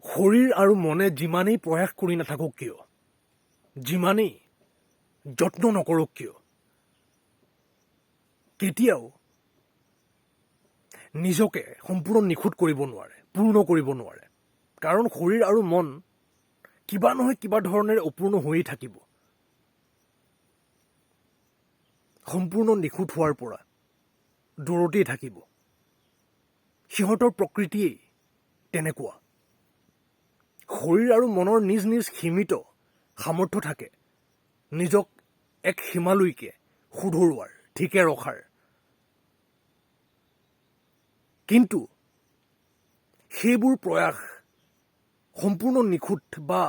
শৰীৰ আৰু মনে যিমানেই প্ৰয়াস কৰি নাথাকক কিয়, যিমানেই যত্ন নকৰক কিয়, কেতিয়াও নিজকে সম্পূৰ্ণ নিখুঁত কৰিব নোৱাৰে, পূৰ্ণ কৰিব নোৱাৰে। কাৰণ শৰীৰ আৰু মন কিবা নহয় কিবা ধৰণেৰে অপূৰ্ণ হৈয়ে থাকিব। সম্পূৰ্ণ নিখুঁত হোৱাৰ পৰা দূৰতেই থাকিব। সিহঁতৰ প্ৰকৃতিয়েই তেনেকুৱা। শৰীৰ আৰু মনৰ নিজ নিজ সীমিত সামৰ্থ্য থাকে নিজক এক সীমালৈকে শুধৰোৱাৰ, ঠিকে ৰখাৰ। কিন্তু সেইবোৰ প্ৰয়াস সম্পূৰ্ণ নিখুঁত বা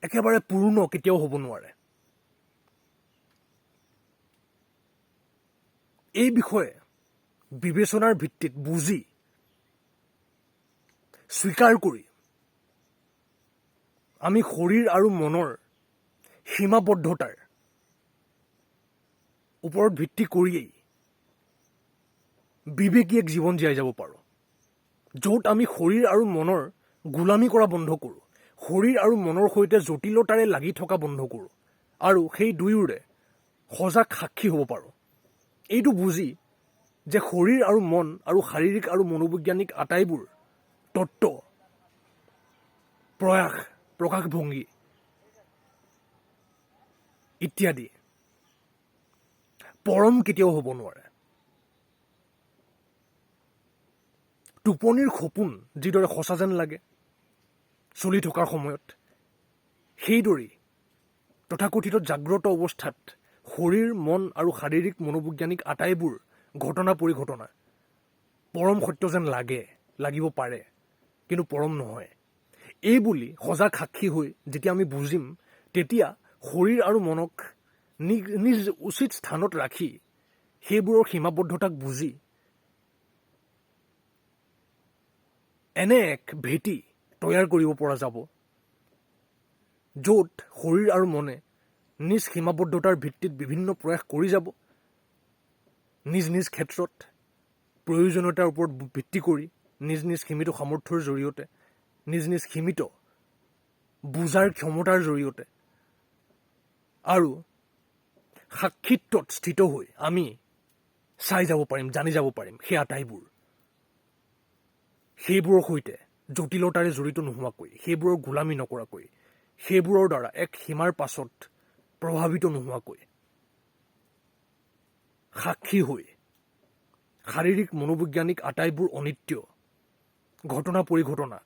একেবাৰে পূৰ্ণ কেতিয়াও হ'ব নোৱাৰে। এই বিষয়ে বিবেচনাৰ ভিত্তিত বুজি স্বীকাৰ কৰি আমি শৰীৰ আৰু মনৰ সীমাবদ্ধতাৰ ওপৰত ভিত্তি কৰিয়েই বিবেকী এক জীৱন জীয়াই যাব পাৰোঁ, য'ত আমি শৰীৰ আৰু মনৰ গোলামী কৰা বন্ধ কৰোঁ, শৰীৰ আৰু মনৰ সৈতে জটিলতাৰে লাগি থকা বন্ধ কৰোঁ আৰু সেই দুয়োৰে সজাগ সাক্ষী হ'ব পাৰোঁ। এইটো বুজি যে শৰীৰ আৰু মন আৰু শাৰীৰিক আৰু মনোবৈজ্ঞানিক আটাইবোৰ তত্ত্ব, প্ৰয়াস, প্ৰকাশভংগী ইত্যাদি পৰম কেতিয়াও হ'ব নোৱাৰে। টোপনিৰ সপোন যিদৰে সঁচা যেন লাগে চলি থকাৰ সময়ত, সেইদৰেই তথাকথিত জাগ্ৰত অৱস্থাত শৰীৰ, মন আৰু শাৰীৰিক মনোবৈজ্ঞানিক আটাইবোৰ ঘটনা পৰিঘটনা পৰম সত্য যেন লাগিব পাৰে, কিন্তু পৰম নহয়। এই বুলি সজাগ সাক্ষী হৈ যেতিয়া আমি বুজিম, তেতিয়া শৰীৰ আৰু মনক নিজ উচিত স্থানত ৰাখি সেইবোৰৰ সীমাবদ্ধতাক বুজি এনে এক ভেটি তৈয়াৰ কৰিব পৰা যাব, য'ত শৰীৰ আৰু মনে নিজ সীমাবদ্ধতাৰ ভিত্তিত বিভিন্ন প্ৰয়াস কৰি যাব, নিজ নিজ ক্ষেত্ৰত প্ৰয়োজনীয়তাৰ ওপৰত ভিত্তি কৰি, নিজ নিজ সীমিত সামৰ্থ্যৰ জৰিয়তে, নিজ নিজ সীমিত বুজাৰ ক্ষমতাৰ জৰিয়তে আৰু সাক্ষিত্বত স্থিত হৈ আমি চাই যাব পাৰিম, জানি যাব পাৰিম সেই আটাইবোৰ। সেইবোৰৰ সৈতে জটিলতাৰে জড়িত নোহোৱাকৈ, সেইবোৰৰ গোলামী নকৰাকৈ, সেইবোৰৰ দ্বাৰা এক সীমাৰ পাছত প্ৰভাৱিত নোহোৱাকৈ, সাক্ষী হৈ শাৰীৰিক মনোবৈজ্ঞানিক আটাইবোৰ অনিত্য ঘটনা পৰিঘটনাক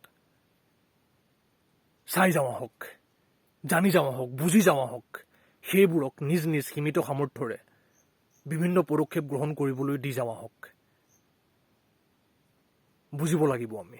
চাই যাওঁ আহক, জানি যাওঁ আহক, বুজি যাওঁ আহক, সেইবোৰক নিজ নিজ সীমিত সামৰ্থ্যৰে বিভিন্ন পদক্ষেপ গ্ৰহণ কৰিবলৈ দি যাওঁ আহক। বুজিব লাগিব আমি।